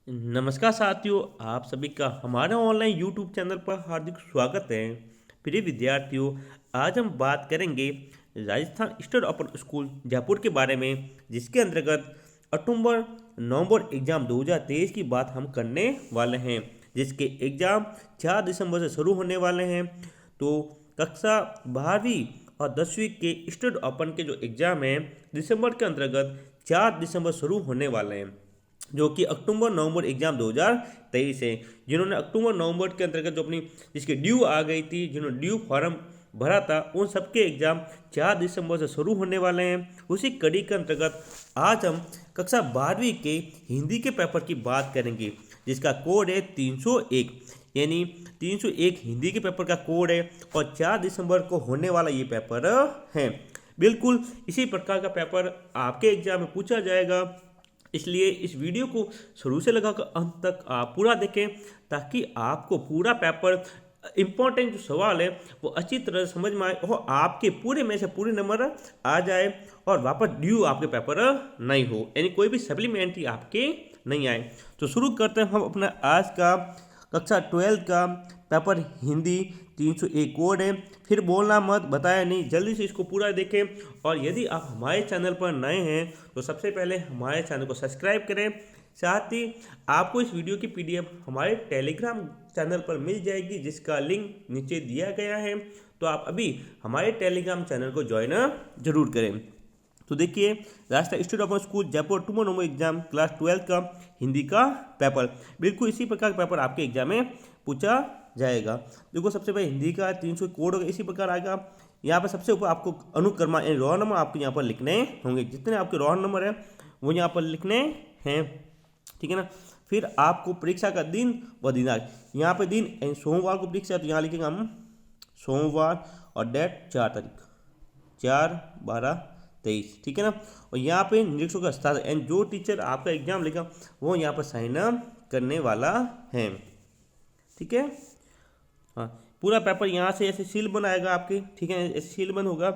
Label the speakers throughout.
Speaker 1: नमस्कार साथियों, आप सभी का हमारे ऑनलाइन यूट्यूब चैनल पर हार्दिक स्वागत है। प्रिय विद्यार्थियों, आज हम बात करेंगे Rajasthan state open school Jaipur के बारे में, जिसके अंतर्गत अक्टूबर नवंबर एग्जाम 2023 की बात हम करने वाले हैं, जिसके एग्जाम 4 दिसंबर से शुरू होने वाले हैं। तो कक्षा 12वीं और 10वीं के स्टेट ओपन के जो एग्जाम हैं दिसंबर के अंतर्गत 4 दिसंबर शुरू होने वाले हैं, जो कि अक्टूबर नवंबर एग्जाम 2023 है। जिन्होंने अक्टूबर नवंबर के अंतर्गत जो अपनी जिसकी ड्यू आ गई थी, जिन्होंने ड्यू फॉर्म भरा था, उन सबके एग्जाम 4 दिसंबर से शुरू होने वाले हैं। उसी कड़ी के अंतर्गत आज हम कक्षा 12वीं के हिंदी के पेपर की बात करेंगे, जिसका कोड है 301, यानी 301 हिंदी के पेपर का कोड है और 4 दिसंबर को होने वाला ये पेपर है। बिल्कुल इसी प्रकार का पेपर आपके एग्जाम में पूछा जाएगा, इसलिए इस वीडियो को शुरू से लगाकर अंत तक आप पूरा देखें, ताकि आपको पूरा पेपर इम्पोर्टेंट जो सवाल है वो अच्छी तरह से समझ में आए और आपके पूरे में से पूरे नंबर आ जाए और वापस ड्यू आपके पेपर नहीं हो, यानी कोई भी सप्लीमेंट्री आपके नहीं आए। तो शुरू करते हैं हम अपना आज का कक्षा 12 का पेपर हिंदी। 301 कोड है, फिर बोलना मत, बताया नहीं, जल्दी से इसको पूरा देखें। और यदि आप हमारे चैनल पर नए हैं तो सबसे पहले हमारे चैनल को सब्सक्राइब करें। साथ ही आपको इस वीडियो की पीडीएफ हमारे टेलीग्राम चैनल पर मिल जाएगी, जिसका लिंक नीचे दिया गया है। तो आप अभी हमारे टेलीग्राम चैनल को ज्वाइन जरूर करें। तो देखिए, Rajasthan state open school Jaipur अक्टूबर नवंबर एग्जाम क्लास 12 का हिंदी का पेपर, बिल्कुल इसी प्रकार का पेपर आपके एग्जाम में पूछा जाएगा। देखो, सबसे पहले हिंदी का 300 कोड होगा, इसी प्रकार आएगा। यहाँ पर सबसे ऊपर आपको अनुक्रमा यानी रोल नंबर आपको यहाँ पर लिखने होंगे, जितने आपके रोल नंबर है वो यहाँ पर लिखने हैं, ठीक है ना। फिर आपको परीक्षा का दिन व दिनांक, यहाँ पे दिन सोमवार को परीक्षा, तो यहाँ लिखेंगे हम सोमवार और डेट 4 तारीख 4/12/23, ठीक है ना। और यहाँ पे निरीक्षक का हस्ताक्षर, एंड जो टीचर आपका एग्जाम लेगा वो यहाँ पर साइन करने वाला है, ठीक है। हाँ, पूरा पेपर यहाँ से ऐसे सील बन आएगा आपके, ठीक है, ऐसे सील बन होगा।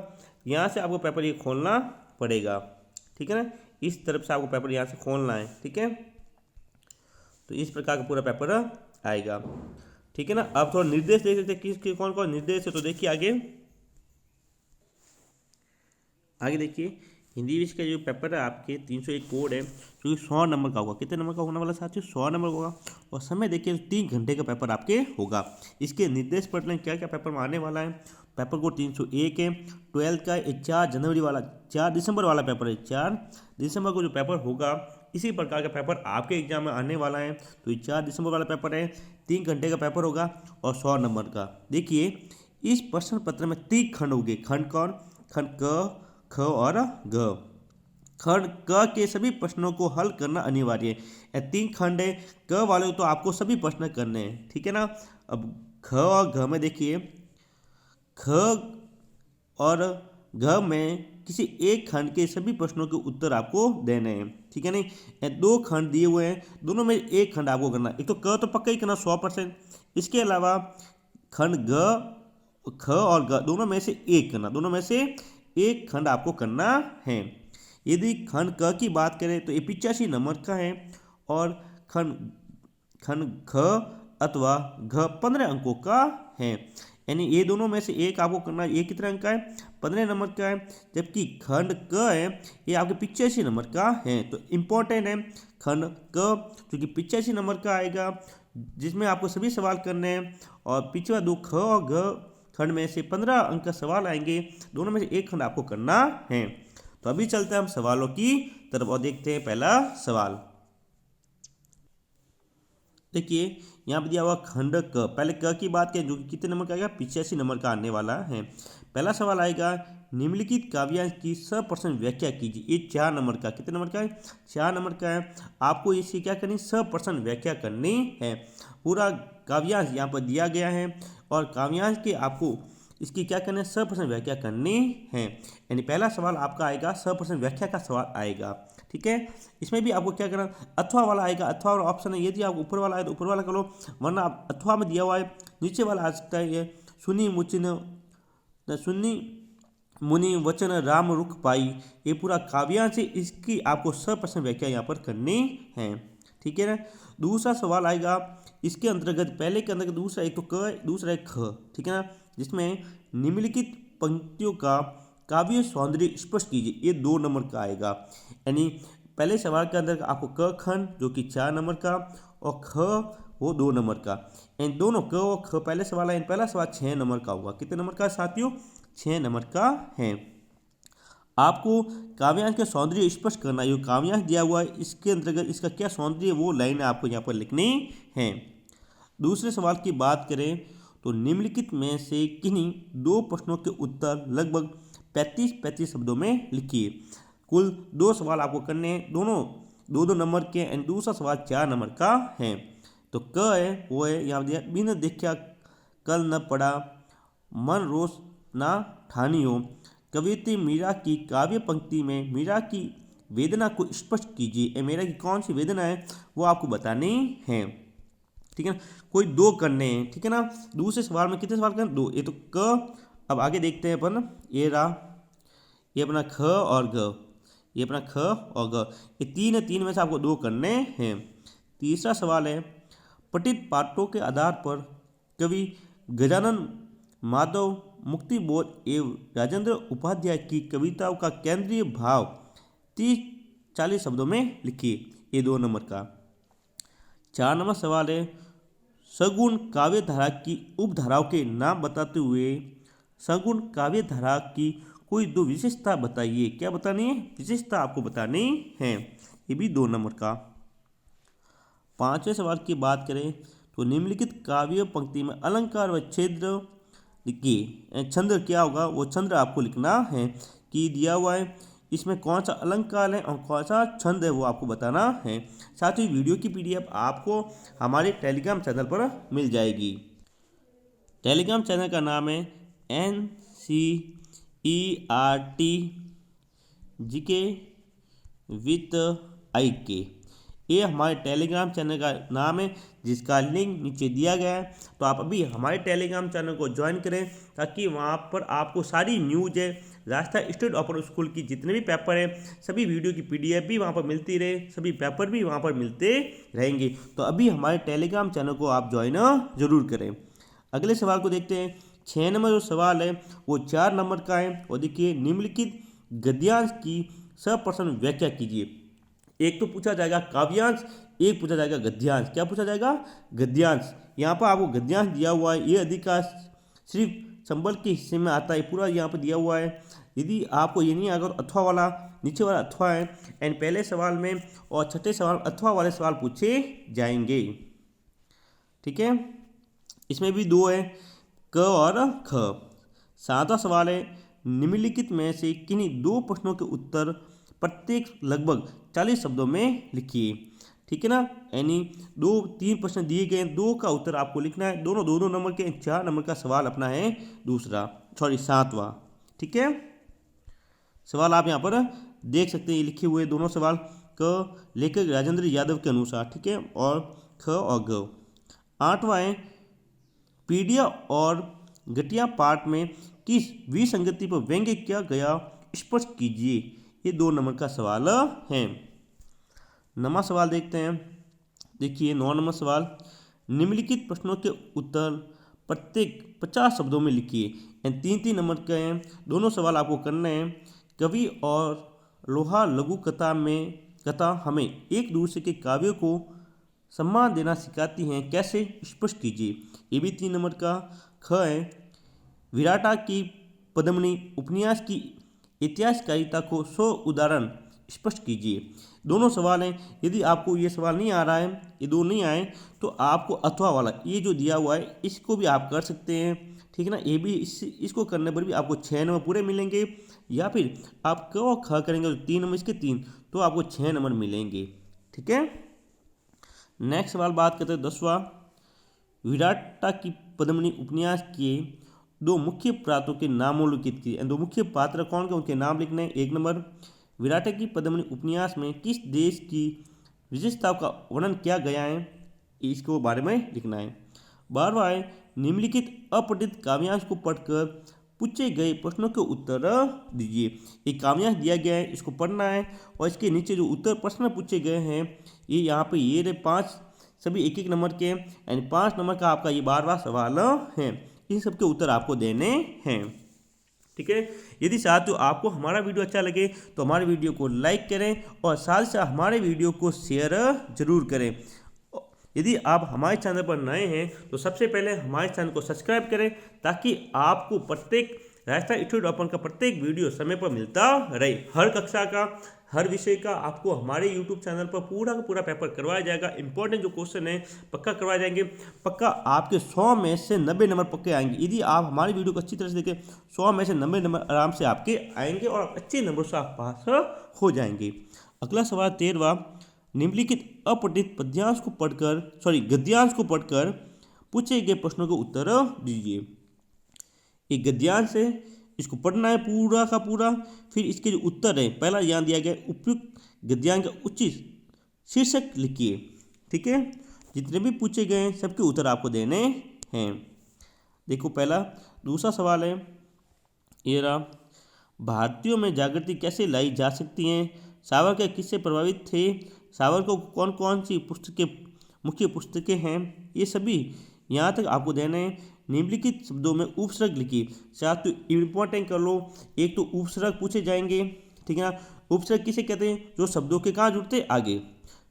Speaker 1: यहाँ से आपको पेपर ये खोलना पड़ेगा, ठीक है ना। इस तरफ से आपको पेपर यहाँ से खोलना है, ठीक है। तो इस प्रकार का पूरा पेपर आएगा, ठीक है ना। अब थोड़ा निर्देश देख सकते हैं किस कौन कौन निर्देश है। तो देखिए आगे आगे देखिए, हिंदी विषय का जो पेपर है आपके 301 कोड है, जो कि 100 नंबर का होगा। कितने नंबर का होने वाला साथियों? 100 नंबर का होगा। और समय देखिए 3 घंटे का पेपर आपके होगा। इसके निर्देश पढ़ लें क्या क्या पेपर में आने वाला है। पेपर कोड 301 है, 12 का 4 जनवरी वाला, 4 दिसंबर वाला पेपर है। 4 दिसंबर को जो पेपर होगा, इसी प्रकार का पेपर आपके एग्जाम में आने वाला है। तो ये 4 दिसंबर वाला पेपर है, 3 घंटे का पेपर होगा और 100 नंबर का। देखिए, इस प्रश्न पत्र में 3 खंड होंगे। खंड कौन? खंड क, ख और ग। खंड क के सभी प्रश्नों को हल करना अनिवार्य है। ये 3 खंड है, क वाले तो आपको सभी प्रश्न करने हैं, ठीक है ना। अब ख और घ में देखिए, ख और घ में किसी एक खंड के सभी प्रश्नों के उत्तर आपको देने हैं, ठीक है नहीं। ये 2 खंड दिए हुए हैं, दोनों में एक खंड आपको करना है। एक तो क तो पक्का ही करना 100%, इसके अलावा खंड ग, ख और ग दोनों में से एक करना, दोनों में से एक खंड आपको करना है। यदि खंड क की बात करें तो ये 85 नंबर का है और खंड खंड ख अथवा घ 15 अंकों का है, यानी ये दोनों में से एक आपको करना है। ये कितने अंक का है? 15 नंबर का है। जबकि खंड क है, ये आपके 85 नंबर का है। तो इम्पोर्टेंट है खंड क, क्योंकि 85 नंबर का आएगा, जिसमें आपको सभी सवाल करने हैं। और पिछला 2 ख और घ खंड में से 15 अंक का सवाल आएंगे, दोनों में से एक खंड आपको करना है। तो अभी चलते हैं हम सवालों की तरफ और देखते हैं पहला सवाल। देखिए, यहाँ पर दिया हुआ खंड क, पहले क की बात करें जो कि कितने नंबर का आएगा? 85 नंबर का आने वाला है। पहला सवाल आएगा, निम्नलिखित काव्यांश की सप्रश्न व्याख्या कीजिए। ये 4 नंबर का, कितने नंबर का है? 4 नंबर का है। आपको इसकी क्या करनी? सप्रश्न व्याख्या करनी है। पूरा काव्यांश यहाँ पर दिया गया है और काव्यांश के आपको इसकी क्या करना है? सप्रश्न व्याख्या करनी है। यानी पहला सवाल आपका आएगा, सप्रश्न व्याख्या का सवाल आएगा, ठीक है। इसमें भी आपको क्या करना? अथवा वाला आएगा, अथवा वाला ऑप्शन है। यदि आप ऊपर वाला है तो ऊपर वाला करो, वरना आप अथवा में दिया हुआ है, नीचे वाला आ सकता है। ये सुन्नी मुनि वचन राम रुख पाई, ये पूरा काव्यांश है, इसकी आपको सप्रश्न व्याख्या यहाँ पर करनी है, ठीक है ना। दूसरा सवाल आएगा इसके अंतर्गत, पहले के अंतर्गत दूसरा, एक तो क, दूसरा एक ख, ठीक है ना, जिसमें निम्नलिखित पंक्तियों का काव्य सौंदर्य स्पष्ट कीजिए, ये 2 नंबर का आएगा। यानी पहले सवाल के अंदर आपको क खंड जो कि 4 नंबर का और ख वो 2 नंबर का, इन दोनों क और ख पहले सवाल है, पहला सवाल 6 नंबर का होगा। कितने नंबर का साथियों? 6 नंबर का है। आपको काव्यांश का सौंदर्य स्पष्ट करना है, काव्यांश दिया हुआ है इसके अंतर्गत इसका क्या सौंदर्य वो लाइन आपको यहाँ पर लिखनी है। दूसरे सवाल की बात करें तो निम्नलिखित में से किन्हीं 2 प्रश्नों के उत्तर लगभग 35-35 शब्दों में लिखिए। कुल 2 सवाल आपको करने हैं, दोनों 2-2 नंबर के, एंड दूसरा सवाल 4 नंबर का है। तो क है वो है यहाँ दिया, बिन देखा कल न पड़ा मन रोष ना ठानी हो। कवियत्री मीरा की काव्य पंक्ति में मीरा की वेदना को स्पष्ट कीजिए। मीरा की कौन सी वेदना है वो आपको बतानी है, ठीक है ना। कोई 2 करने हैं, ठीक है ना। दूसरे सवाल में कितने सवाल करने? 2। ये तो क, अब आगे देखते हैं अपन, ये रहा, ये अपना ख और ग, ये अपना ख और ग, ये 3 है, 3 में से आपको 2 करने हैं। तीसरा सवाल है पठित पाठों के आधार पर कवि गजानन माधव मुक्तिबोध एवं राजेंद्र उपाध्याय की कविताओं का केंद्रीय भाव 30-40 शब्दों में लिखिए, ये 2 नंबर का। 4 नंबर सवाल है सगुण काव्य धारा की उपधाराओं के नाम बताते हुए सगुण काव्य धारा की कोई 2 विशेषता बताइए। क्या बतानी है? विशेषता आपको बतानी है, ये भी 2 नंबर का। 5वें सवाल की बात करें तो निम्नलिखित काव्य पंक्ति में अलंकार व छंद लिखिए। छंद क्या होगा? वो छंद आपको लिखना है कि दिया हुआ है इसमें कौन सा अलंकार है और कौन सा छंद है वो आपको बताना है। साथ ही वीडियो की PDF आपको हमारे टेलीग्राम चैनल पर मिल जाएगी। टेलीग्राम चैनल का नाम है NCERT GK विथ IK, ये हमारे टेलीग्राम चैनल का नाम है जिसका लिंक नीचे दिया गया है। तो आप अभी हमारे टेलीग्राम चैनल को ज्वाइन करें ताकि वहाँ पर आपको सारी न्यूज़ है, राजस्थान स्टेट ओपन स्कूल की जितने भी पेपर हैं सभी वीडियो की PDF भी वहाँ पर मिलती रहे, सभी पेपर भी वहाँ पर मिलते रहेंगे। तो अभी हमारे टेलीग्राम चैनल को आप ज्वाइन जरूर करें। अगले सवाल को देखते हैं। 6 नंबर जो सवाल है वो 4 नंबर का है और देखिए निम्नलिखित गद्यांश की सप्रश्न व्याख्या कीजिए। एक तो पूछा जाएगा काव्यांश, एक पूछा जाएगा गद्यांश। क्या पूछा जाएगा? गद्यांश। यहाँ पर आपको गद्यांश दिया हुआ है, ये अधिकार सिर्फ संबल के हिस्से में आता है, पूरा यहाँ पर दिया हुआ है। यदि आपको ये नहीं आएगा तो अथवा वाला, नीचे वाला अथवा है, एंड पहले सवाल में और छठे सवाल अथवा वाले सवाल पूछे जाएंगे, ठीक है। इसमें भी 2 है, क और ख। 7वां सवाल है निम्नलिखित में से किन्हीं 2 प्रश्नों के उत्तर प्रत्येक लगभग 40 शब्दों में लिखिए, ठीक है ना। यानी 2-3 प्रश्न दिए गए, 2 का उत्तर आपको लिखना है, दोनों 2-2 नंबर के। 4 नंबर का सवाल अपना है 7वां, ठीक है। सवाल आप यहाँ पर देख सकते हैं, लिखे हुए दोनों सवाल क लेखक राजेंद्र यादव के अनुसार, ठीक है, और ख और ग। 8वां है पीढ़िया और घटिया पाठ में किस विसंगति पर व्यंग्य किया गया स्पष्ट कीजिए, ये 2 नंबर का सवाल है। 9वां सवाल देखते हैं। देखिए 9 नंबर सवाल निम्नलिखित प्रश्नों के उत्तर प्रत्येक 50 शब्दों में लिखिए। 3-3 नंबर के हैं, दोनों सवाल आपको करने हैं। कवि और लोहा लघु कथा हमें एक दूसरे के काव्यों को सम्मान देना सिखाती हैं, कैसे स्पष्ट कीजिए, ये भी 3 नंबर का। ख है विराटा की पद्मिनी उपन्यास की इतिहासकारिता को 100 उदाहरण स्पष्ट कीजिए। दोनों सवाल हैं, यदि आपको ये सवाल नहीं आ रहा है, ये 2 नहीं आए, तो आपको अथवा वाला ये जो दिया हुआ है इसको भी आप कर सकते हैं, ठीक है ना। ये भी इसको करने पर भी आपको 6 नंबर पूरे मिलेंगे, या फिर आप क और ख करेंगे तो 3 नंबर इसके 3, तो आपको 6 नंबर मिलेंगे, ठीक है। नेक्स्ट सवाल बात करते हैं 10वां। विराटा की पद्मिनी उपन्यास के 2 मुख्य पात्रों के नाम लिखित किए। 2 मुख्य पात्र कौन के उनके नाम लिखने हैं। 1 नंबर विराटा की पद्मिनी उपन्यास में किस देश की विशेषताओं का वर्णन किया गया है, इसके बारे में लिखना है। 12वां है निम्नलिखित अपठित काव्यांश को पढ़कर पूछे गए प्रश्नों के उत्तर दीजिए। एक कामयाब दिया गया है, इसको पढ़ना है और इसके नीचे जो उत्तर प्रश्न पूछे गए हैं ये यहाँ पे ये रहे 5, सभी 1-1 नंबर के, यानी 5 नंबर का आपका ये 12वां सवाल है। इन सब के उत्तर आपको देने हैं। ठीक है। यदि साथियों आपको हमारा वीडियो अच्छा लगे तो हमारे वीडियो को लाइक करें और साथ ही साथ हमारे वीडियो को शेयर जरूर करें। यदि आप हमारे चैनल पर नए हैं तो सबसे पहले हमारे चैनल को सब्सक्राइब करें ताकि आपको प्रत्येक राजस्थान स्टूडेंट ओपन का प्रत्येक वीडियो समय पर मिलता रहे। हर कक्षा का, हर विषय का आपको हमारे यूट्यूब चैनल पर पूरा का पूरा पेपर करवाया जाएगा। इंपॉर्टेंट जो क्वेश्चन है पक्का करवाए जाएंगे। पक्का आपके 100 में से 90 नंबर पक्के आएंगे। यदि आप हमारी वीडियो को अच्छी तरह से देखें 100 में से 90 नंबर आराम से आपके आएंगे और आप अच्छे नंबर से आप पास हो जाएंगे। अगला सवाल 13वां, निम्नलिखित अपठित गद्यांश को पढ़कर पूछे गए प्रश्नों के उत्तर दीजिए। एक गद्यांश है, इसको पढ़ना है पूरा का पूरा। फिर इसके जो उत्तर है, पहला यहाँ दिया गया उपयुक्त गद्यांश का उचित शीर्षक लिखिए। ठीक है, जितने भी पूछे गए हैं सबके उत्तर आपको देने हैं। देखो पहला, दूसरा सवाल है ये रहा, भारतीयों में जागृति कैसे लाई जा सकती है? सावरकर किससे प्रभावित थे? सावरकर को कौन कौन सी पुस्तकें, मुख्य पुस्तकें हैं? ये सभी यहाँ तक आपको देने हैं। निम्नलिखित शब्दों में उपसर्ग लिखिए। साथ तो इम्पोर्टेंट कर लो, एक तो उपसर्ग पूछे जाएंगे। ठीक है ना, उपसर्ग किसे कहते हैं? जो शब्दों के कहाँ जुड़ते हैं? आगे,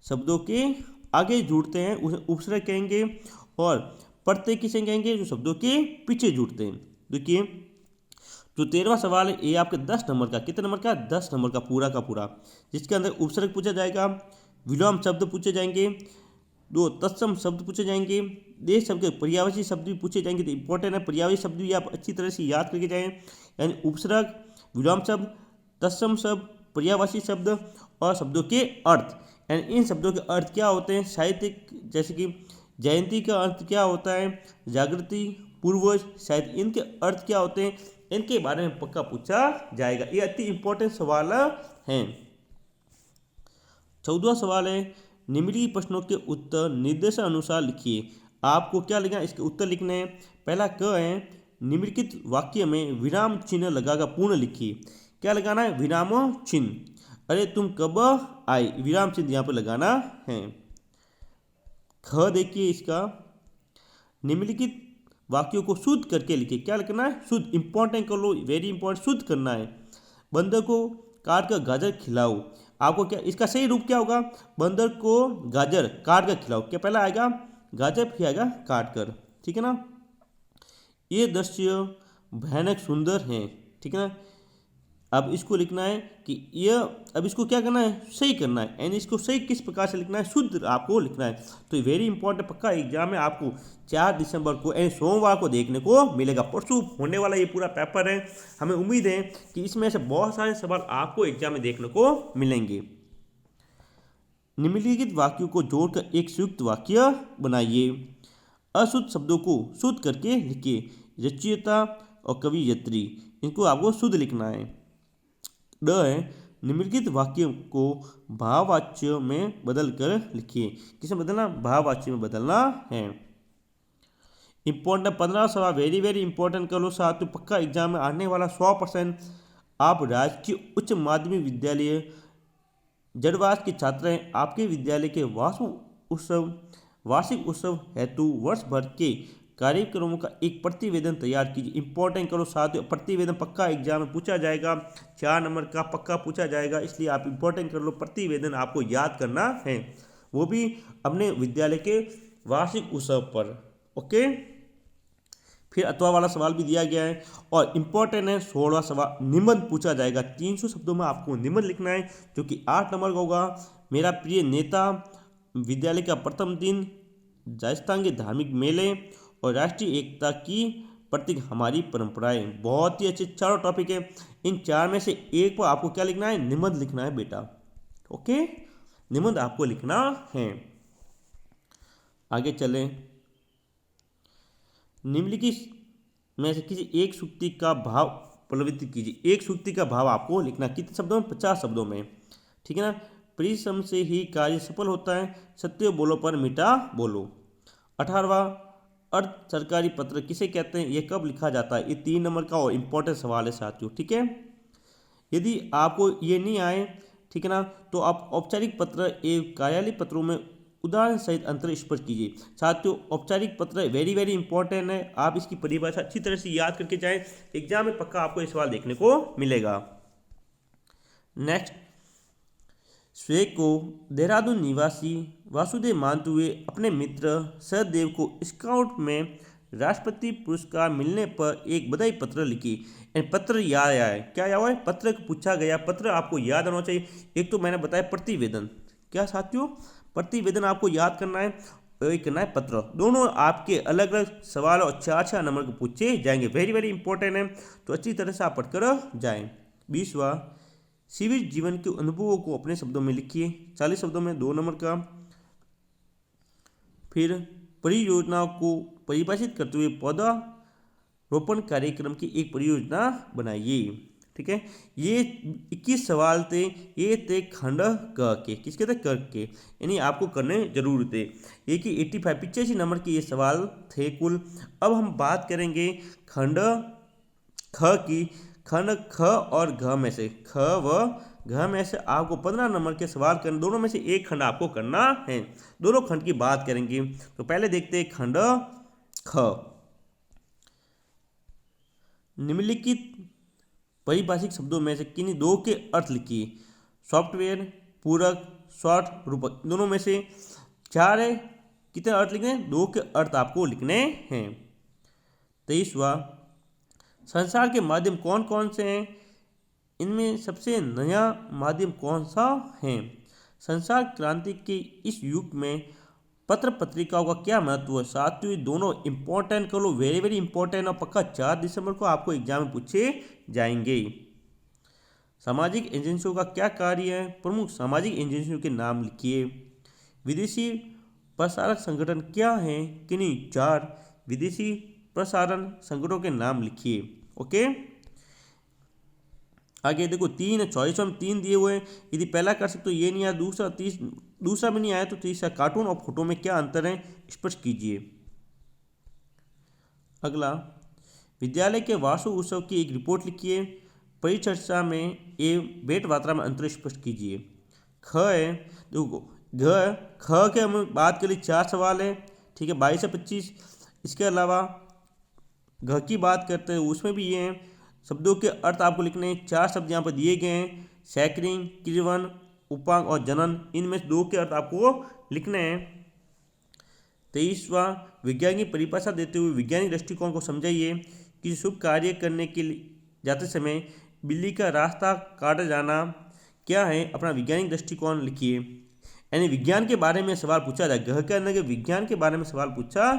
Speaker 1: शब्दों के आगे जुड़ते हैं उसे उपसर्ग कहेंगे। और प्रत्यय किसे कहेंगे? जो शब्दों के पीछे जुड़ते हैं। देखिए जो 13वां सवाल है ये आपके 10 नंबर का, कितने नंबर का? 10 नंबर का पूरा, जिसके अंदर उपसर्ग पूछा जाएगा, विलोम शब्द पूछे जाएंगे, 2 तत्सम शब्द पूछे जाएंगे, देश शब्द के पर्यायवाची शब्द भी पूछे जाएंगे। तो इंपॉर्टेंट है, पर्यायवाची शब्द भी आप अच्छी तरह से याद करके जाएं। यानी उपसर्ग, विलोम शब्द, तत्सम शब्द, पर्यायवाची शब्द और शब्दों के अर्थ। यानी इन शब्दों के अर्थ क्या होते हैं? साहित्यिक, जैसे कि जयंती का अर्थ क्या होता है? जागृति, पूर्वज, शायद इनके अर्थ क्या होते हैं? इनके बारे में पक्का पूछा जाएगा। ये अति इंपॉर्टेंट सवाल हैं। 14वां सवाल है, निम्नलिखित प्रश्नों के उत्तर निर्देशानुसार लिखिए। आपको क्या लिखना है? इसके उत्तर लिखने हैं। पहला क है, निम्नलिखित वाक्य में विराम चिन्ह लगाकर पूर्ण लिखिए। क्या लगाना है? विराम चिन्ह। अरे तुम कब आए, विराम चिन्ह यहाँ पर लगाना है। ख देखिए इसका, निम्नलिखित वाक्यों को शुद्ध करके लिखिए। क्या लिखना है? शुद्ध, इंपॉर्टेंट कर लो, वेरी इंपॉर्टेंट, शुद्ध करना है। बंदर को काट कर गाजर खिलाओ। आपको क्या इसका सही रूप क्या होगा? बंदर को गाजर काट कर खिलाओ। क्या पहला आएगा? गाजर, फिर आएगा काट कर। ठीक है ना। ये दृश्य भयानक सुंदर है। ठीक है ना। अब इसको लिखना है कि यह, अब इसको क्या करना है? सही करना है। यानी इसको सही किस प्रकार से लिखना है? शुद्ध आपको लिखना है। तो वेरी इंपॉर्टेंट, पक्का एग्जाम में आपको 4 दिसंबर को यानी सोमवार को देखने को मिलेगा। परसों होने वाला ये पूरा पेपर है। हमें उम्मीद है कि इसमें से बहुत सारे सवाल आपको एग्जाम में देखने को मिलेंगे। निम्नलिखित वाक्यों को जोड़कर एक संयुक्त वाक्य बनाइए। अशुद्ध शब्दों को शुद्ध करके लिखिए। रचयिता और कवियत्री, इनको आपको शुद्ध लिखना है। ड है, निम्नलिखित वाक्यों को भाववाच्य में बदल कर लिखिए। किसमें बदलना? भाववाच्य में बदलना है। इंपॉर्टेंट 15 सवाल वेरी वेरी इंपॉर्टेंट कर लो साथ। तो पक्का एग्जाम में आने वाला 100%। आप राजकीय उच्च माध्यमिक विद्यालय जड़वास के छात्र हैं। आपके विद्यालय के वार्षिक उत्सव हेतु वर्ष भर के कार्यक्रमों का एक प्रतिवेदन तैयार कीजिए। इंपॉर्टेंट करो साथियों, प्रतिवेदन पक्का एग्जाम में पूछा जाएगा, 4 नंबर का पक्का पूछा जाएगा। इसलिए आप इंपॉर्टेंट कर लो, प्रतिवेदन आपको याद करना है, वो भी अपने विद्यालय के वार्षिक उत्सव पर। ओके, फिर अथवा वाला सवाल भी दिया गया है। और इंपॉर्टेंट है 16वां सवाल, निबंध पूछा जाएगा। 300 शब्दों में आपको निबंध लिखना है, जो कि 8 नंबर का होगा। मेरा प्रिय नेता, विद्यालय का प्रथम दिन, राजस्थान के धार्मिक मेले और राष्ट्रीय एकता की प्रतीक हमारी परंपराएं। बहुत ही अच्छे चारों टॉपिक है। इन 4 में से एक पर आपको क्या लिखना है? निबंध लिखना है बेटा। ओके, निबंध आपको लिखना है। आगे चलें। निम्नलिखित में से किसी एक सूक्ति का भाव प्रवृत्ति कीजिए। एक सूक्ति का भाव आपको लिखना, कितने शब्दों में? 50 शब्दों में। ठीक है ना। परिश्रम से ही कार्य सफल होता है, सत्य बोलो पर मीठा बोलो। 18वां, अर्ध सरकारी पत्र किसे कहते हैं, ये कब लिखा जाता है, ये 3 नंबर का और इम्पोर्टेंट सवाल है साथियों। ठीक है, यदि आपको ये नहीं आए, ठीक है ना, तो आप औपचारिक पत्र एवं कार्यालय पत्रों में उदाहरण सहित अंतर स्पष्ट कीजिए। साथियों औपचारिक पत्र वेरी वेरी इंपॉर्टेंट है, आप इसकी परिभाषा अच्छी तरह से याद करके जाएं, एग्जाम में पक्का आपको ये सवाल देखने को मिलेगा। नेक्स्ट, स्वयं को देहरादून निवासी वासुदेव मानते हुए अपने मित्र सहदेव को स्काउट में राष्ट्रपति पुरस्कार मिलने पर एक बधाई पत्र लिखी। पत्र याद आया है, क्या याद है, पत्र पूछा गया, पत्र आपको याद आना चाहिए। एक तो मैंने बताया प्रतिवेदन, क्या साथियों, प्रतिवेदन आपको याद करना है, एक करना है पत्र, दोनों आपके अलग अलग सवाल और 4-4 नंबर के पूछे जाएंगे, वेरी वेरी इंपॉर्टेंट है, तो अच्छी तरह से आप पढ़कर जाएं। 20वां, शिविर जीवन के अनुभवों को अपने शब्दों में लिखिए, 40 शब्दों में 2 नंबर का। फिर परियोजनाओं को परिभाषित करते हुए पौधा रोपण कार्यक्रम की एक परियोजना बनाइए। ठीक है, ये 21 सवाल थे, ये थे खंड क के, किसके थे, क के, यानी आपको करने जरूर थे। ये कि 85 के ये सवाल थे कुल। अब हम बात करेंगे खंड ख की। खंड ख और घ में से, ख व घ में से आपको 15 नंबर के सवाल करने, दोनों में से एक खंड आपको करना है, दोनों खंड की बात करेंगे। तो पहले देखते हैं खंड ख। निम्नलिखित परिभाषित शब्दों में से किन्हीं दो के अर्थ लिखिए। सॉफ्टवेयर, पूरक, शॉर्ट, रूपक, दोनों में से 4 है, कितने अर्थ लिखने हैं, 2 के अर्थ आपको लिखने हैं। 23वां, संसार के माध्यम कौन कौन से हैं, इनमें सबसे नया माध्यम कौन सा है। संसार क्रांति के इस युग में पत्र पत्रिकाओं का क्या महत्व है। साथियों दोनों इंपॉर्टेंट कर लो, वेरी वेरी इंपॉर्टेंट, और पक्का 4 दिसंबर को आपको एग्जाम में पूछे जाएंगे। सामाजिक एजेंसियों का क्या कार्य है, प्रमुख सामाजिक एजेंसियों के नाम लिखिए। विदेशी प्रसारक संगठन क्या है, किन्हीं 4 विदेशी प्रसारण संगठनों के नाम लिखिए। ओके, आगे देखो 3 चॉइस में 3 दिए हुए हैं, यदि पहला कर सकते हो ये नहीं आया, दूसरा भी नहीं आया, तो तीसरा कार्टून और फोटो में क्या अंतर है स्पष्ट कीजिए। अगला, विद्यालय के वार्षिक उत्सव की एक रिपोर्ट लिखिए, परिचर्चा में एवं भेंट वार्ता में अंतर स्पष्ट कीजिए। ख है, देखो ख के हम बात करें 4 सवाल है, ठीक है, 22 से 25। इसके अलावा घ की बात करते हैं, उसमें भी ये हैं, शब्दों के अर्थ आपको लिखने हैं, 4 शब्द यहाँ पर दिए गए हैं, सैकड़िंग, किरवन, उपांग और जनन, इनमें से 2 के अर्थ आपको लिखने हैं। 23वां, विज्ञान की परिभाषा देते हुए वैज्ञानिक दृष्टिकोण को समझाइए। किसी शुभ कार्य करने के लिए जाते समय बिल्ली का रास्ता काटा जाना क्या है, अपना वैज्ञानिक दृष्टिकोण लिखिए। यानी विज्ञान के बारे में सवाल पूछा जाएगा, घ के अंदर के विज्ञान के बारे में सवाल पूछा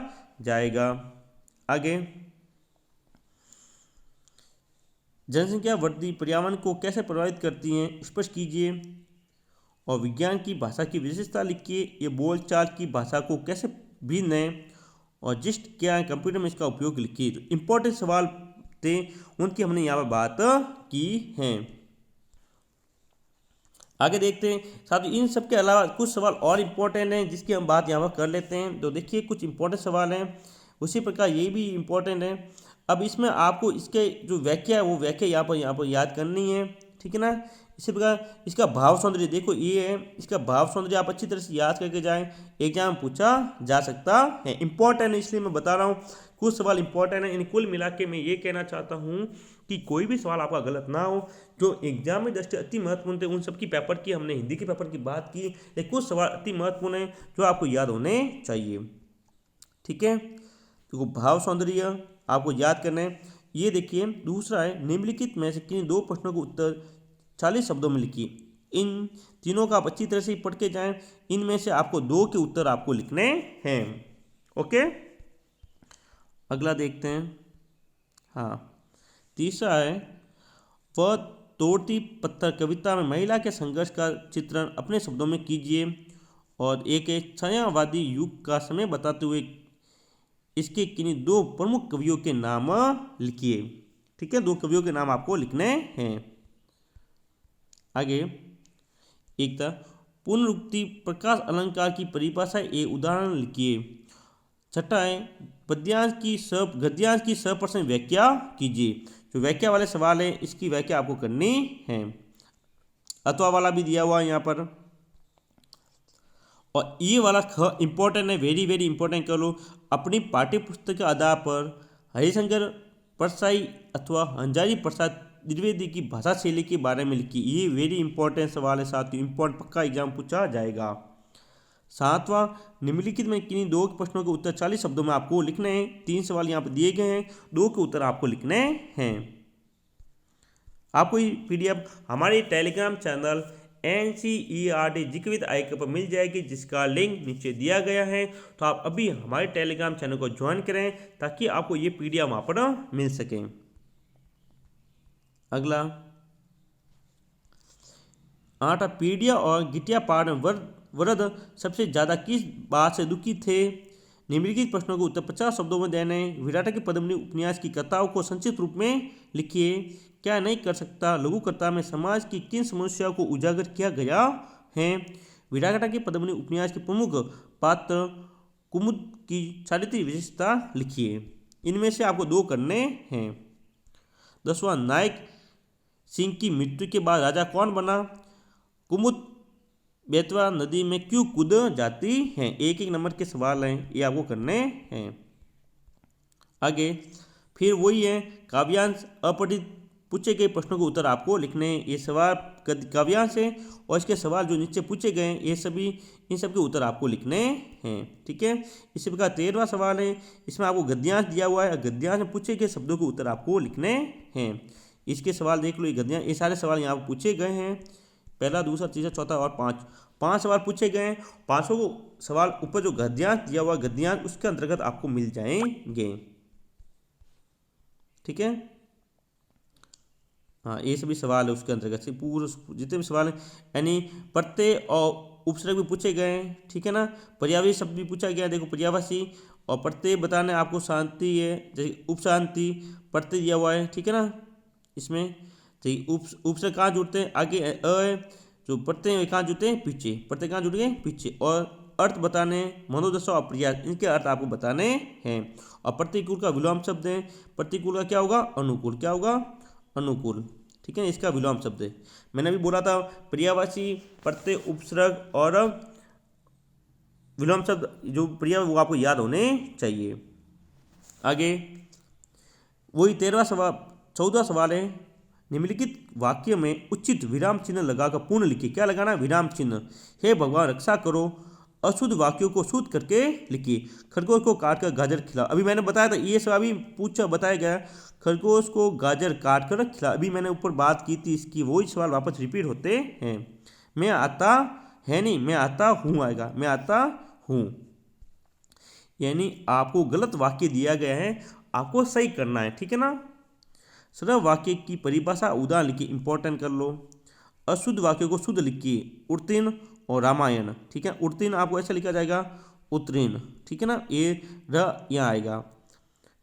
Speaker 1: जाएगा। आगे, जनसंख्या वृद्धि पर्यावरण को कैसे प्रभावित करती है स्पष्ट कीजिए। और विज्ञान की भाषा की विशेषता लिखिए, ये बोलचाल की भाषा को कैसे भिन्न है। और जिस्ट क्या है, कंप्यूटर में इसका उपयोग लिखिए। तो इंपॉर्टेंट सवाल थे, उनकी हमने यहाँ पर बात की है। आगे देखते हैं साथियों, इन सब के अलावा कुछ सवाल और इम्पोर्टेंट हैं जिसकी हम बात यहाँ पर कर लेते हैं। तो देखिए कुछ इंपॉर्टेंट सवाल हैं, उसी प्रकार ये भी इम्पोर्टेंट है। अब इसमें आपको इसके जो व्याख्या है वो व्याख्या यहाँ पर याद करनी है, ठीक है ना। इसी प्रकार इसका भाव सौंदर्य, देखो ये है, इसका भाव सौंदर्य आप अच्छी तरह से याद करके जाएं, एग्जाम में पूछा जा सकता है। इंपॉर्टेंट है इसलिए मैं बता रहा हूँ, कुछ सवाल इंपॉर्टेंट है। इन कुल मिला के मैं ये कहना चाहता हूँ कि कोई भी सवाल आपका गलत ना हो। जो एग्जाम में दृष्टि अति महत्वपूर्ण थे उन सब की पेपर की हमने हिंदी के पेपर की बात की, लेकिन कुछ सवाल अति महत्वपूर्ण है जो आपको याद होने चाहिए, ठीक है। तो भाव सौंदर्य आपको याद करना है। ये देखिए दूसरा है, निम्नलिखित में से किन्हीं 2 प्रश्नों का उत्तर 40 शब्दों में लिखिए। इन तीनों का आप अच्छी तरह से पढ़ के जाएं, इनमें से आपको 2 के उत्तर आपको लिखने हैं, ओके। अगला देखते हैं, हाँ तीसरा है, वह तोड़ती पत्थर कविता में महिला के संघर्ष का चित्रण अपने शब्दों में कीजिए। और एक है, छायावादी युग का समय बताते हुए इसके किन्हीं 2 प्रमुख कवियों के नाम लिखिए, ठीक है। 2 कवियों के नाम आपको लिखने हैं। आगे एक था, पुनरुक्ति प्रकाश अलंकार की परिभाषा एक उदाहरण लिखिए। छठा है गद्यांश की सप्रश्न व्याख्या कीजिए। जो व्याख्या वाले सवाल है इसकी व्याख्या आपको करनी है। अथवा वाला भी दिया हुआ है यहाँ पर। और ये वाला ख इंपॉर्टेंट है, वेरी वेरी इंपॉर्टेंट कर लो। अपनी पाठ्य पुस्तक के आधार पर हरिशंकर परसाई अथवा हंजारी प्रसाद द्विवेदी की भाषा शैली के बारे में लिखी। ये वेरी इंपॉर्टेंट सवाल है साथियों, इंपॉर्टेंट पक्का एग्जाम पूछा जाएगा। सातवां, निम्नलिखित में किन्हीं दो प्रश्नों के उत्तर 40 शब्दों में आपको लिखने हैं। 3 सवाल यहाँ पर दिए गए हैं, 2 के उत्तर आपको लिखने हैं। आपको ये PDF हमारे Telegram channel NCERT GK with IQ पर मिल जाएगी, जिसका लिंक नीचे दिया गया है। तो आप अभी हमारे टेलीग्राम चैनल को ज्वाइन करें ताकि आपको ये PDF वहाँ पर मिल सके। अगला 8, पीडिया और गिटिया पाठ में वरद सबसे ज़्यादा किस बात से दुखी थे। निम्नलिखित प्रश्नों के उत्तर 50 शब्दों में देने। विराटा की पद्मिनी उपन्यास की कथाओं को संक्षिप्त रूप में लिखिए। क्या नहीं कर सकता लघुकथा में समाज की किन समस्याओं को उजागर किया गया है। विराटा की पद्मिनी उपन्यास के प्रमुख पात्र कुमुद की चारित्रिक विशेषता लिखिए। इनमें से आपको 2 करने हैं। 10वां, नायक सिंह की मृत्यु के बाद राजा कौन बना। कुमुद बेतवा नदी में क्यों कूद जाती हैं। एक नंबर के सवाल हैं, ये आपको करने हैं। आगे फिर वही है, काव्यांश अपठित पूछे गए प्रश्नों के उत्तर आपको लिखने हैं। ये सवाल काव्यांश है और इसके सवाल जो नीचे पूछे गए ये सभी इन सब के उत्तर आपको लिखने हैं। ठीक है, इसी प्रकार 13वां सवाल है, इसमें आपको गद्यांश दिया हुआ है। गद्यांश में पूछे गए शब्दों के उत्तर आपको लिखने हैं। इसके सवाल देख लो, ये गद्यांश, ये सारे सवाल यहाँ पर पूछे गए हैं। पहला, दूसरा, तीसरा, चौथा और 5 सवाल पूछे गए हैं। 5 सवाल ऊपर जो गद्यांश दिया हुआ गद्यांश उसके अंतर्गत आपको मिल जाएंगे। ठीक है, हाँ ये सभी सवाल है उसके अंतर्गत से पूरे जितने भी सवाल हैं, यानी प्रत्यय और उपसर्ग भी पूछे गए हैं। ठीक है ना, पर्यायवाची शब्द भी पूछा गया है। देखो पर्यायवाची और प्रत्यय बताने आपको शांति है, जैसे उपशांति प्रत्यय दिया हुआ है। ठीक है ना, इसमें ठीक उपसर्ग कहाँ जुड़ते हैं, आगे अ है, जो प्रत्यय कहाँ जुड़ते हैं, पीछे। प्रत्यय कहाँ जुड़ गए, पीछे। और अर्थ बताने, मनोदशा और प्रयास, इनके अर्थ आपको बताने हैं। और प्रतिकूल का विलोम शब्द है। प्रतिकूल का क्या होगा, अनुकूल। क्या होगा, अनुकूल। ठीक है, इसका विलोम शब्द है। मैंने अभी बोला था पर्यायवाची, प्रत्यय, उपसर्ग और विलोम शब्द जो पर्याय वो आपको याद होने चाहिए। आगे वही 13वां सवाल 14वां सवाल है, निम्नलिखित वाक्य में उचित विराम चिन्ह लगाकर पूर्ण लिखिए। क्या लगाना, विराम चिन्ह। हे भगवान रक्षा करो, अशुद्ध वाक्यों को शुद्ध करके लिखिए। खरगोश को काटकर गाजर खिला। अभी मैंने बताया था, ये सब अभी बताया गया, खरगोश को गाजर काट कर खिला। अभी मैंने ऊपर बात की थी इसकी, वही सवाल वापस रिपीट होते हैं। मैं आता है नहीं, मैं आता हूँ आएगा, मैं आता हूँ। यानी आपको गलत वाक्य दिया गया है, आपको सही करना है। ठीक है ना, सरल वाक्य की परिभाषा उदाहरण लिखिए, इंपॉर्टेंट कर लो। अशुद्ध वाक्यों को शुद्ध लिखिए, उत्तीर्ण और रामायण। ठीक है, उत्तीर्ण आपको ऐसे लिखा जाएगा, उत्तीर्ण। ठीक है ना, ये र यहाँ आएगा।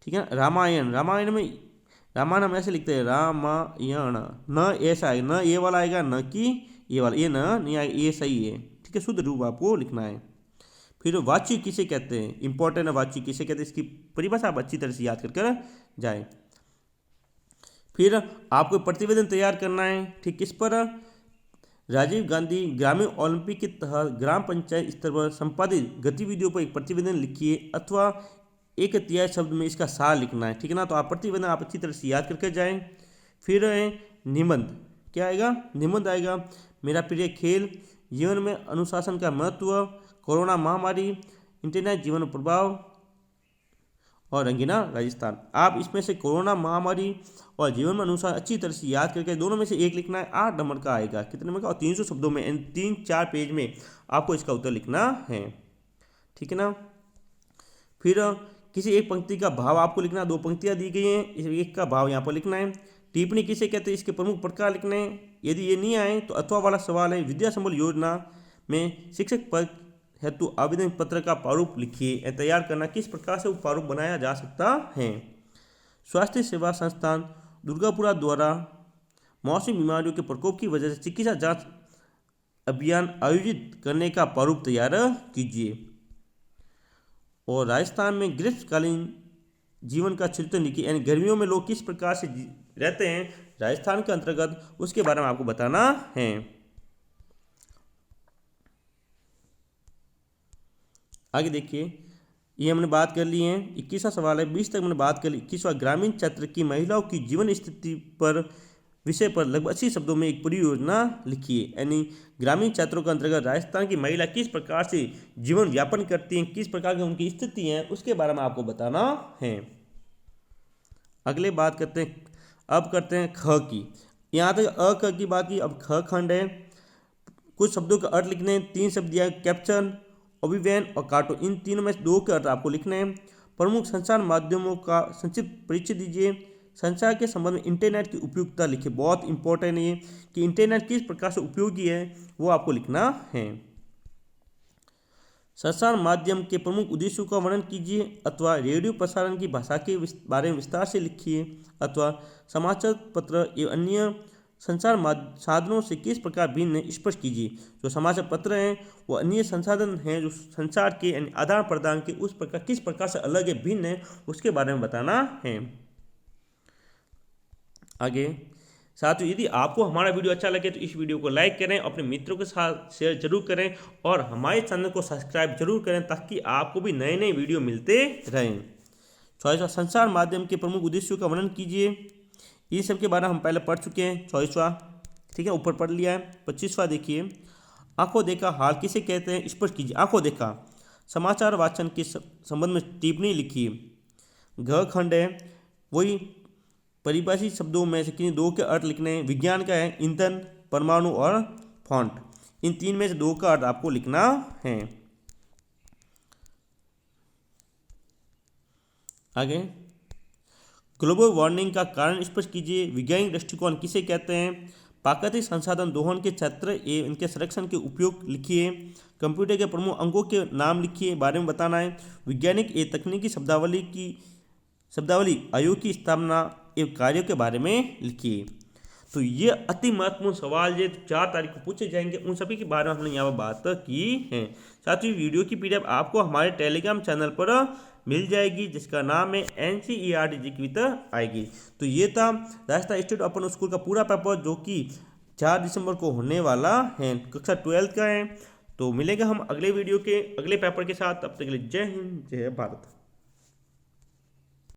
Speaker 1: ठीक है, रामायण, रामायण हम ऐसे लिखते हैं, रामायण। न ऐसा आएगा, न ये वाला आएगा, न कि ये वाला, ये न नहीं आएगा, ये सही है। ठीक है, शुद्ध रूप आपको लिखना है। फिर वाच्य किसे कहते हैं, इंपॉर्टेंट है, वाच्य किसे कहते हैं, इसकी परिभाषा आप अच्छी तरह से याद करके जाए। फिर आपको प्रतिवेदन तैयार करना है। ठीक, किस पर, राजीव गांधी ग्रामीण ओलंपिक के तहत ग्राम पंचायत स्तर पर संपादित गतिविधियों पर एक प्रतिवेदन लिखिए, अथवा 1/3 शब्द में इसका सार लिखना है। ठीक है ना, तो आप प्रतिवेदन आप अच्छी तरह से याद करके जाएं। फिर है निबंध। क्या आएगा, निबंध आएगा। मेरा प्रिय खेल, जीवन में अनुशासन का महत्व, कोरोना महामारी, इंटरनेट जीवन प्रभाव और रंगीला राजस्थान। आप इसमें से कोरोना महामारी और जीवन में अनुसार अच्छी तरह से याद करके दोनों में से एक लिखना है। 8 नंबर का आएगा, कितने नंबर का, और 300 शब्दों में, 3-4 पेज में आपको इसका उत्तर लिखना है। ठीक है ना, फिर किसी एक पंक्ति का भाव आपको लिखना है। 2 पंक्तियां दी गई हैं, इस एक का भाव यहाँ पर लिखना है। टिप्पणी किसे कहते हैं, इसके प्रमुख प्रकार लिखने हैं। यदि ये नहीं आए तो अथवा वाला सवाल है, विद्या संबल योजना में शिक्षक पद हेतु आवेदन पत्र का प्रारूप लिखिए। तैयार करना, किस प्रकार से वो प्रारूप बनाया जा सकता है। स्वास्थ्य सेवा संस्थान दुर्गापुरा द्वारा मौसमी बीमारियों के प्रकोप की वजह से चिकित्सा जांच अभियान आयोजित करने का प्रारूप तैयार कीजिए। और राजस्थान में ग्रीष्मकालीन जीवन का चित्रण लिखिए, यानी गर्मियों में लोग किस प्रकार से रहते हैं राजस्थान के अंतर्गत, उसके बारे में आपको बताना है। आगे देखिए, ये हमने बात कर ली है। 21वां सवाल है, 20 तक हमने बात कर ली। 21वां, ग्रामीण क्षेत्र की महिलाओं की जीवन स्थिति पर विषय पर लगभग 80 शब्दों में एक पूरी योजना लिखिए, यानी ग्रामीण क्षेत्रों के अंतर्गत राजस्थान की महिला किस प्रकार से जीवन यापन करती हैं, किस प्रकार की उनकी स्थिति है, उसके बारे में आपको बताना है। अगले बात करते हैं, अब करते हैं ख की। यहाँ तक अ क की बात की, अब ख खंड है। कुछ शब्दों का अर्थ लिखने हैं। 3 शब्द दिया, कैप्शन, अभिव्यंजन और कार्टून। इन तीनों में से 2 के अर्थ आपको लिखने हैं। प्रमुख संचार माध्यमों का संक्षिप्त परिचय दीजिए। संचार के संबंध में इंटरनेट की उपयोगिता लिखिए, बहुत इंपॉर्टेंट है ये कि इंटरनेट किस प्रकार से उपयोगी है वो आपको लिखना है। संचार माध्यम के प्रमुख उद्देश्यों का वर्णन कीजिए, अथवा रेडियो प्रसारण की भाषा के बारे में विस्तार से लिखिए, अथवा समाचार पत्र एवं अन्य संचार साधनों से किस प्रकार भिन्न है स्पष्ट कीजिए। जो समाचार पत्र हैं वो अन्य संसाधन हैं जो संचार के यानी आदान प्रदान के उस प्रकार किस प्रकार से अलग है, भिन्न है, उसके बारे में बताना है। आगे साथियों, यदि आपको हमारा वीडियो अच्छा लगे तो इस वीडियो को लाइक करें, अपने मित्रों के साथ शेयर जरूर करें और हमारे चैनल को सब्सक्राइब जरूर करें ताकि आपको भी नए नए वीडियो मिलते रहें। 24वां, संचार माध्यम के प्रमुख उद्देश्यों का वर्णन कीजिए। ये सब के बारे में हम पहले पढ़ चुके हैं। 24वां, ठीक है, ऊपर पढ़ लिया है। 25वां देखिए, आंखों देखा हाल किसे कहते हैं स्पष्ट कीजिए। आंखों देखा, समाचार वाचन के संबंध में टिप्पणी लिखिए। घ खंड है, वही परिभाषित शब्दों में से किन्हीं 2 के अर्थ लिखने हैं। विज्ञान का है ईंधन, परमाणु और फॉन्ट। इन 3 में से 2 का अर्थ आपको लिखना है। आगे, ग्लोबल वार्मिंग का कारण स्पष्ट कीजिए। वैज्ञानिक दृष्टिकोण किसे कहते हैं। प्राकृतिक संसाधन दोहन के क्षेत्र एवं इनके संरक्षण के उपयोग लिखिए। कंप्यूटर के प्रमुख अंगों के नाम लिखिए, बारे में बताना है। वैज्ञानिक एवं तकनीकी शब्दावली आयोग की स्थापना एवं कार्यों के बारे में लिखिए। तो ये अति महत्वपूर्ण सवाल जो 4 तारीख को पूछे जाएंगे उन सभी के बारे में हमने यहाँ पर बात की है। साथ ही वीडियो की पीडीएफ आपको हमारे टेलीग्राम चैनल पर मिल जाएगी जिसका नाम है NCERT जीके आएगी। तो ये था राजस्थान स्टेट ओपन स्कूल का पूरा पेपर जो कि 4 दिसंबर को होने वाला है, कक्षा 12 का है। तो मिलेगा हम अगले वीडियो के अगले पेपर के साथ, तब तक के लिए जय हिंद जय भारत।